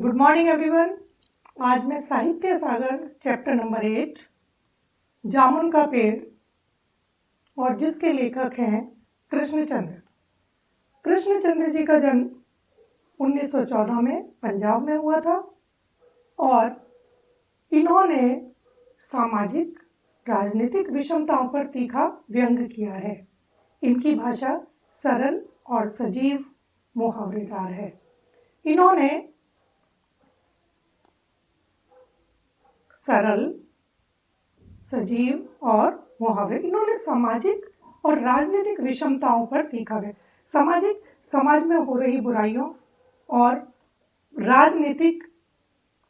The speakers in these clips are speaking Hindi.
Good morning everyone. आज मैं साहित्य सागर चैप्टर नंबर 8 जामुन का पेड़ और जिसके लेखक हैं कृष्णचंद्र। कृष्णचंद्र जी का जन्म 1914 में पंजाब में हुआ था और इन्होंने सामाजिक राजनीतिक विषमताओं पर तीखा व्यंग किया है। इनकी भाषा सरल और सजीव मुहावरेदार है। इन्होंने सरल, सजीव और मुहावरे, इन्होंने सामाजिक और राजनीतिक विषमताओं पर तीखा है। समाज में हो रही बुराइयों और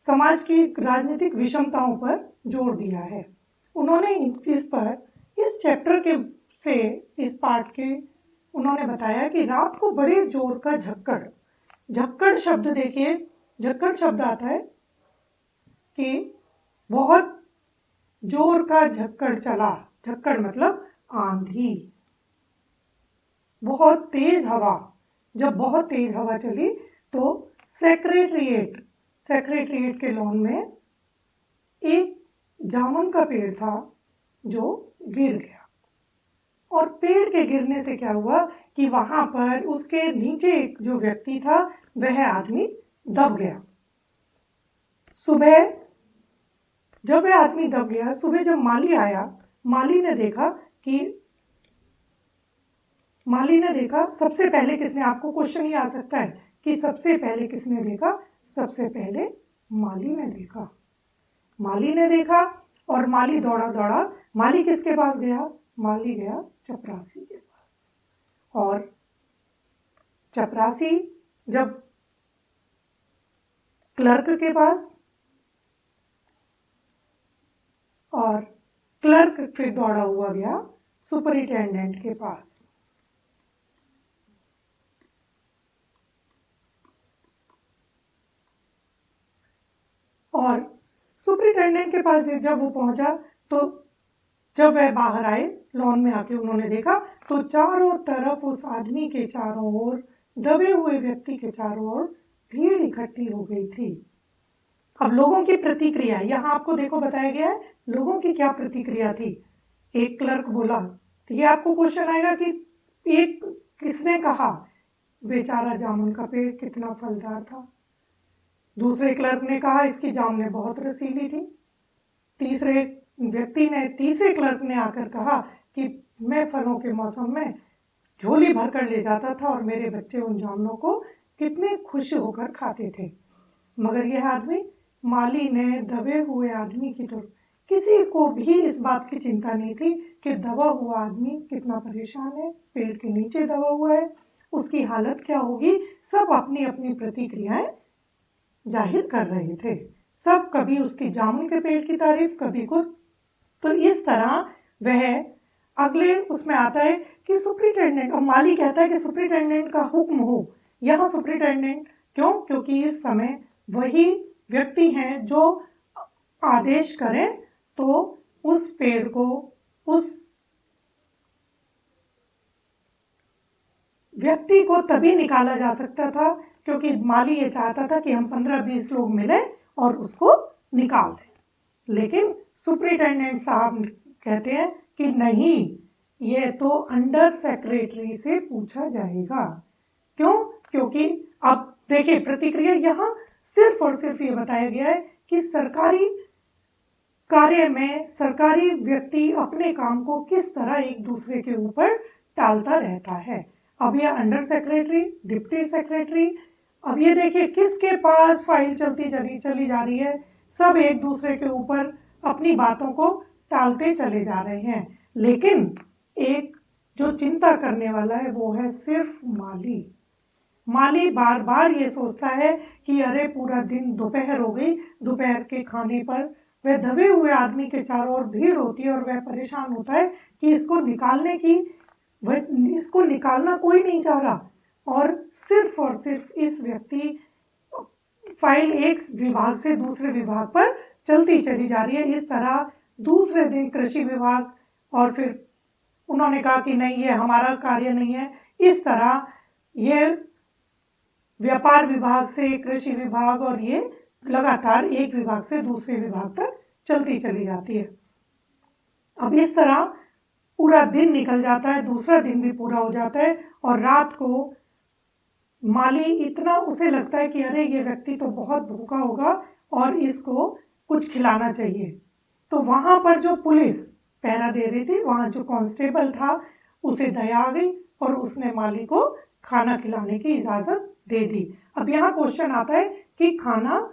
समाज की राजनीतिक विषमताओं पर जोर दिया है। उन्होंने इस चैप्टर के से इस पार्ट के उन्होंने बताया कि रात को बड़े जोर का झक्कड़ शब्द देखिए, झक्कड़ शब्द आता है कि बहुत जोर का झक्कड़ चला। झक्कड़ मतलब आंधी, बहुत तेज हवा। जब बहुत तेज हवा चली तो सेक्रेटरिएट के लॉन में एक जामुन का पेड़ था जो गिर गया। और पेड़ के गिरने से क्या हुआ कि वहां पर उसके नीचे एक जो व्यक्ति था वह आदमी दब गया। सुबह जब वह आदमी दब गया, सुबह जब माली आया, माली ने देखा सबसे पहले किसने, आपको क्वेश्चन ये आ सकता है कि सबसे पहले किसने देखा? सबसे पहले माली ने देखा और माली दौड़ा। माली किसके पास गया? माली गया चपरासी के पास। और चपरासी जब क्लर्क के पास और क्लर्क फिर दौड़ा हुआ गया सुपरिटेंडेंट के पास। और सुपरिटेंडेंट के पास जब वो पहुंचा तो जब वह बाहर आए लॉन में आके उन्होंने देखा तो चारों तरफ उस आदमी के चारों ओर, दबे हुए व्यक्ति के चारों ओर भीड़ इकट्ठी हो गई थी। अब लोगों की प्रतिक्रिया यहाँ आपको देखो बताया गया है, लोगों की क्या प्रतिक्रिया थी। एक क्लर्क बोला, तो ये आपको क्वेश्चन आएगा कि एक किसने कहा बेचारा जामुन का पेड़ कितना फलदार था। दूसरे क्लर्क ने कहा इसकी जामुनें बहुत रसीली थी। तीसरे क्लर्क ने आकर कहा कि मैं फलों के मौसम में झोली भरकर ले जाता था और मेरे बच्चे उन जामुनों को कितने खुश होकर खाते थे। मगर यह आदमी, माली ने दबे हुए आदमी की तरफ, किसी को भी इस बात की चिंता नहीं थी कि दबा हुआ आदमी कितना परेशान है, पेड़ के नीचे दबा हुआ है, उसकी हालत क्या होगी। सब अपनी अपनी प्रतिक्रियाएं जाहिर कर रहे थे। सब कभी उसकी जामुन के पेड़ की तारीफ, कभी कुछ। तो इस तरह वह अगले उसमें आता है कि सुपरिटेंडेंट, और माली कहता है कि सुपरिटेंडेंट का हुक्म हो। यहाँ सुपरिटेंडेंट क्यों? क्योंकि इस समय वही व्यक्ति हैं जो आदेश करें तो उस पेड़ को, उस व्यक्ति को तभी निकाला जा सकता था क्योंकि माली ये चाहता था कि हम 15-20 लोग मिले और उसको निकाल दें। लेकिन सुपरिटेंडेंट साहब कहते हैं कि नहीं, ये तो अंडर सेक्रेटरी से पूछा जाएगा। क्यों? क्योंकि अब देखिए प्रतिक्रिया यहाँ सिर्फ और सिर्फ ये बताया गया है कि सरकारी कार्य में सरकारी व्यक्ति अपने काम को किस तरह एक दूसरे के ऊपर टालता रहता है। अब ये अंडर सेक्रेटरी, डिप्टी सेक्रेटरी, अब ये देखिए किसके पास फाइल चली जा रही है। सब एक दूसरे के ऊपर अपनी बातों को टालते चले जा रहे हैं। लेकिन एक जो चिंता करने वाला है वो है सिर्फ माली बार बार ये सोचता है कि अरे पूरा दिन दोपहर हो गई, दोपहर के खाने पर वह दबे हुए आदमी के चारों ओर भीड़ होती है और वह परेशान होता है कि इसको निकालना कोई नहीं चाह रहा। और सिर्फ इस व्यक्ति फाइल एक विभाग से दूसरे विभाग पर चलती चली जा रही है। इस तरह दूसरे दिन कृषि विभाग, और फिर उन्होंने कहा कि नहीं ये हमारा कार्य नहीं है। इस तरह ये व्यापार विभाग से कृषि विभाग, और ये लगातार एक विभाग से दूसरे विभाग तक चलती चली जाती है। अब इस तरह पूरा दिन निकल जाता है, दूसरा दिन भी पूरा हो जाता है, और रात को माली इतना उसे लगता है कि अरे ये व्यक्ति तो बहुत भूखा होगा और इसको कुछ खिलाना चाहिए। तो वहां पर जो पुलिस पहरा दे रही थी, वहां जो कांस्टेबल था, उसे दया आ गई और उसने माली को खाना खिलाने की इजाजत दे दी। अब यहाँ क्वेश्चन आता है कि खाना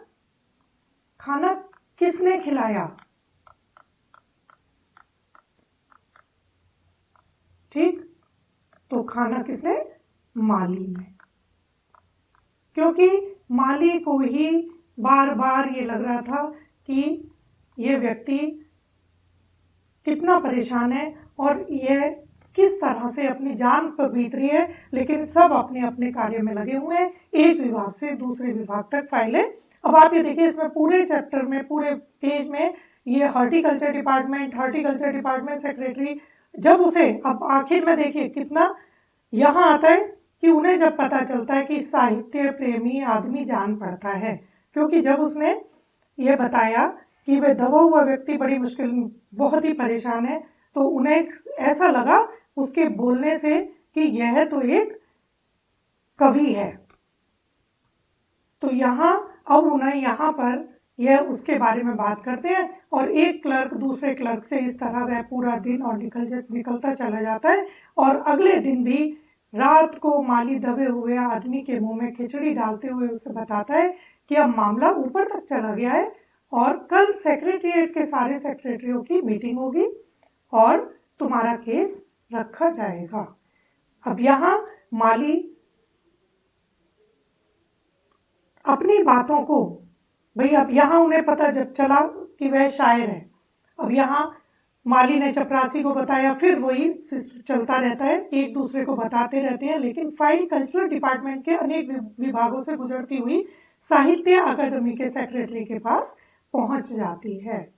किसने खिलाया? ठीक, तो खाना किसने? माली ने, क्योंकि माली को ही बार बार ये लग रहा था कि ये व्यक्ति कितना परेशान है और यह किस तरह से अपनी जान पर बीत रही है, लेकिन सब अपने अपने कार्य में लगे हुए हैं, एक विभाग से दूसरे विभाग तक फाइलें। अब आप ये देखिए, इसमें पूरे चैप्टर में, पूरे पेज में ये हॉर्टिकल्चर डिपार्टमेंट सेक्रेटरी, जब उसे अब आखिर में देखिए कितना यहाँ आता है कि उन्हें जब पता चलता है कि साहित्य प्रेमी आदमी जान पड़ता है, क्योंकि जब उसने ये बताया कि वह दबा हुआ व्यक्ति बड़ी मुश्किल, बहुत ही परेशान है, तो उन्हें ऐसा लगा उसके बोलने से कि यह तो एक कवि है। तो यहाँ अब उन्हें यहाँ पर यह उसके बारे में बात करते हैं, और एक क्लर्क दूसरे क्लर्क से इस तरह वह पूरा दिन और निकलता चला जाता है। और अगले दिन भी रात को माली दबे हुए आदमी के मुंह में खिचड़ी डालते हुए उसे बताता है कि अब मामला ऊपर तक चला गया है और कल सेक्रेटरिएट के सारे सेक्रेटरियों की मीटिंग होगी और तुम्हारा केस रखा जाएगा। अब यहाँ माली अपनी बातों को, भाई अब यहाँ उन्हें पता जब चला कि वह शायर है, अब यहाँ माली ने चपरासी को बताया, फिर वही चलता रहता है, एक दूसरे को बताते रहते हैं, लेकिन फाइल कल्चरल डिपार्टमेंट के अनेक विभागों से गुजरती हुई साहित्य अकादमी के सेक्रेटरी के पास पहुंच जाती है।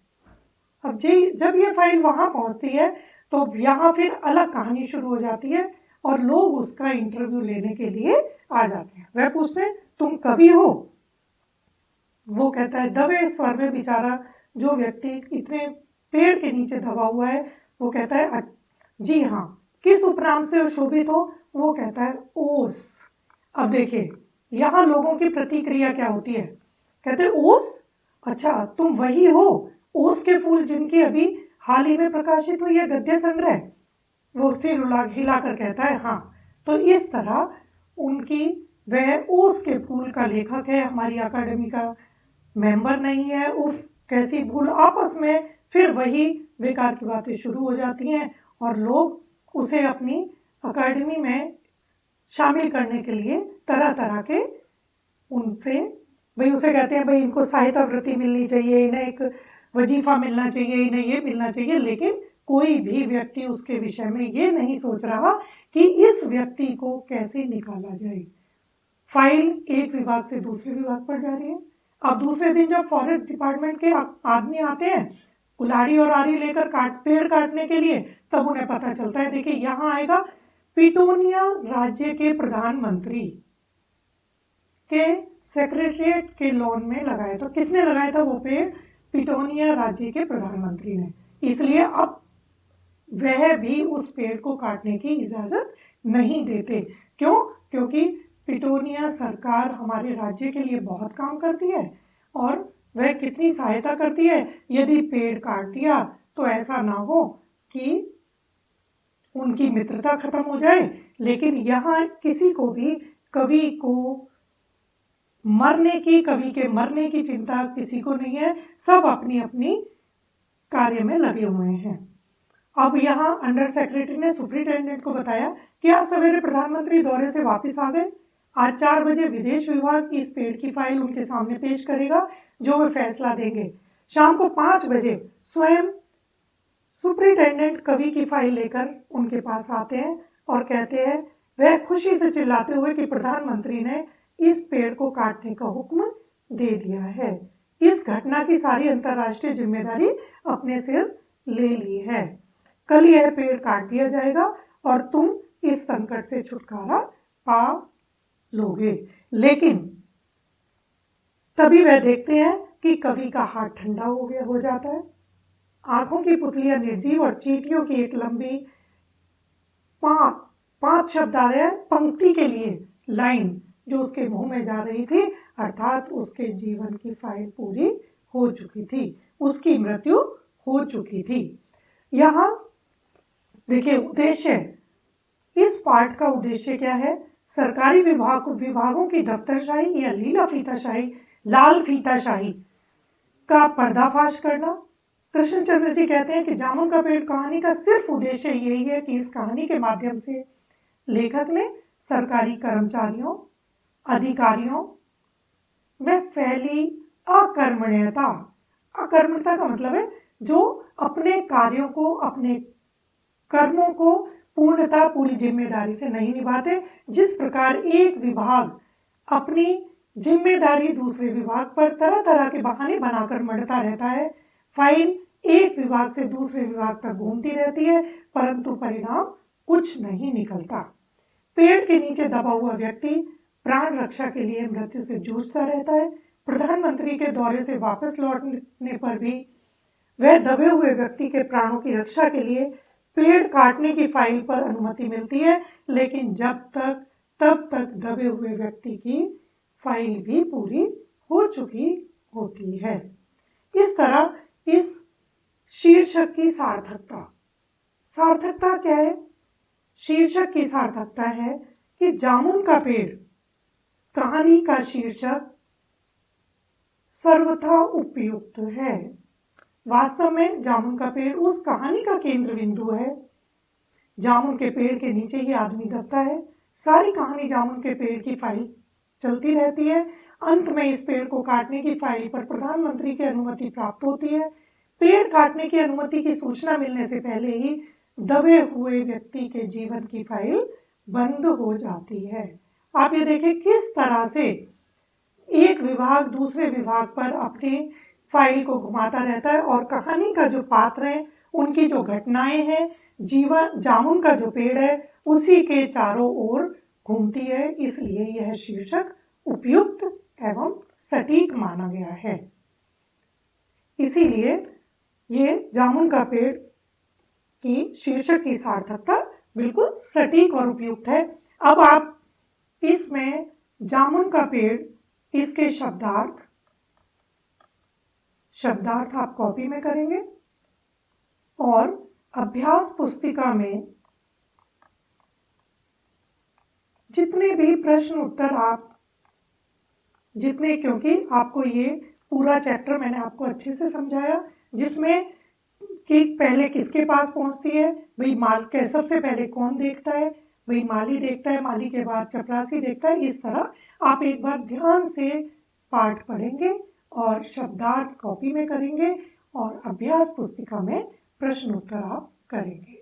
अब जब ये फाइल वहां पहुंचती है तो यहाँ फिर अलग कहानी शुरू हो जाती है और लोग उसका इंटरव्यू लेने के लिए आ जाते हैं। वह पूछते हैं तुम कवि हो? वो कहता है दबे स्वर में, बेचारा जो व्यक्ति इतने पेड़ के नीचे दबा हुआ है, वो कहता है जी हाँ। किस उपनाम से शोभित हो? वो कहता है ओस। अब देखिए यहाँ लोगों की प्रतिक्रिया क्या होती है, कहते हैं ओस, अच्छा तुम वही हो ओस के फूल जिनकी अभी हाल ही में प्रकाशित हुई है गद्य संग्रह? वो सिर हिलाकर कहता है हाँ। तो इस तरह उनकी, वह ओस के फूल का लेखक है, हमारी अकादमी का मेंबर नहीं है, उफ कैसी भूल। आपस में फिर वही बेकार की बातें शुरू हो जाती हैं और लोग उसे अपनी अकादमी में शामिल करने के लिए तरह तरह के उनसे, भाई उसे कहते हैं भाई इनको सहायता वृत्ति मिलनी चाहिए, इन्हें एक वजीफा मिलना चाहिए, इन्हें ये मिलना चाहिए, लेकिन कोई भी व्यक्ति उसके विषय में ये नहीं सोच रहा कि इस व्यक्ति को कैसे निकाला जाए। फाइल एक विभाग से दूसरे विभाग पर जा रही है। अब दूसरे दिन जब फॉरेस्ट डिपार्टमेंट के आदमी आते हैं कुल्हाड़ी और आरी लेकर पेड़ काटने के लिए, तब उन्हें पता चलता है, देखिए यहाँ आएगा पिटोनिया राज्य के प्रधानमंत्री के सेक्रेटरिएट के लॉन में लगाया था। किसने लगाया था वो पेड़? पिटोनिया राज्य के प्रधानमंत्री ने। इसलिए अब वह भी उस पेड़ को काटने की इजाजत नहीं देते। क्यों? क्योंकि पिटोनिया सरकार हमारे राज्य के लिए बहुत काम करती है और वह कितनी सहायता करती है। यदि पेड़ काट दिया तो ऐसा ना हो कि उनकी मित्रता खत्म हो जाए, लेकिन यहाँ किसी को भी कवि के मरने की चिंता किसी को नहीं है, सब अपनी अपनी कार्य में लगे हुए हैं। अब यहाँ अंडर सेक्रेटरी ने सुप्रिंटेंडेंट को बताया कि आज सवेरे प्रधानमंत्री दौरे से वापस आ गए, आज 4 बजे विदेश विभाग इस पेड़ की फाइल उनके सामने पेश करेगा, जो वे फैसला देंगे। शाम को 5 बजे स्वयं सुप्रिंटेंडेंट कवि की फाइल लेकर उनके पास आते हैं और कहते हैं, वह खुशी से चिल्लाते हुए कि प्रधानमंत्री ने इस पेड़ को काटने का हुक्म दे दिया है, इस घटना की सारी अंतर्राष्ट्रीय जिम्मेदारी अपने सिर ले ली है, कल यह पेड़ काट दिया जाएगा और तुम इस संकट से छुटकारा पा लोगे। लेकिन तभी वह देखते हैं कि कवि का हाथ ठंडा हो जाता है। आंखों की पुतलियां निर्जीव और चींटियों की एक लंबी 5 शब्द आ रहे हैं पंक्ति के लिए लाइन जो उसके मुंह में जा रही थी, अर्थात उसके जीवन की फाइल पूरी हो चुकी थी, उसकी मृत्यु हो चुकी थी। यहाँ देखिए उद्देश्य, इस पाठ का उद्देश्य क्या है? सरकारी विभागों की दफ्तरशाही या लाल फीताशाही का पर्दाफाश करना। कृष्णचंद्र जी कहते हैं कि जामुन का पेड़ कहानी का सिर्फ उद्देश्य यही है कि इस कहानी के माध्यम से लेखक ने सरकारी कर्मचारियों, अधिकारियों में फैली अकर्मण्यता का मतलब है जो अपने कार्यों को, अपने कर्मों को पूरी जिम्मेदारी से नहीं निभाते। जिस प्रकार एक विभाग अपनी जिम्मेदारी दूसरे विभाग पर तरह तरह के बहाने बनाकर मढ़ता रहता है, फाइल एक विभाग से दूसरे विभाग तक घूमती रहती है, परंतु परिणाम कुछ नहीं निकलता। पेड़ के नीचे दबा हुआ व्यक्ति प्राण रक्षा के लिए मृत्यु से जूझता रहता है। प्रधानमंत्री के दौरे से वापस लौटने पर भी वह दबे हुए व्यक्ति के प्राणों की रक्षा के लिए पेड़ काटने की फाइल पर अनुमति मिलती है, लेकिन तब तक दबे हुए व्यक्ति की फाइल भी पूरी हो चुकी होती है। इस तरह इस शीर्षक की सार्थकता क्या है? शीर्षक की सार्थकता है कि जामुन का पेड़ कहानी का शीर्षक सर्वथा उपयुक्त है। वास्तव में जामुन का पेड़ उस कहानी का केंद्र बिंदु है। जामुन के पेड़ के नीचे ही आदमी दबता है। सारी कहानी जामुन के पेड़ की फाइल चलती रहती है। अंत में इस पेड़ को काटने की फाइल पर प्रधानमंत्री की अनुमति प्राप्त होती है। पेड़ काटने की अनुमति की सूचना मिलने से पहले ही दबे हुए व्यक्ति के जीवन की फाइल बंद हो जाती है। आप ये देखें किस तरह से एक विभाग दूसरे विभाग पर अपनी फाइल को घुमाता रहता है और कहानी का जो पात्र है, उनकी जो घटनाएं हैं, जामुन का जो पेड़ है उसी के चारों ओर घूमती है। इसलिए यह शीर्षक उपयुक्त एवं सटीक माना गया है। इसीलिए ये जामुन का पेड़ की शीर्षक की सार्थकता बिल्कुल सटीक और उपयुक्त है। अब आप इसमें जामुन का पेड़, इसके शब्दार्थ आप कॉपी में करेंगे और अभ्यास पुस्तिका में जितने भी प्रश्न उत्तर क्योंकि आपको ये पूरा चैप्टर मैंने आपको अच्छे से समझाया, जिसमें कि पहले किसके पास पहुंचती है, भाई सबसे पहले कौन देखता है, भाई माली देखता है, माली के बाद चपरासी देखता है। इस तरह आप एक बार ध्यान से पाठ पढ़ेंगे और शब्दार्थ कॉपी में करेंगे और अभ्यास पुस्तिका में प्रश्न उत्तर आप करेंगे।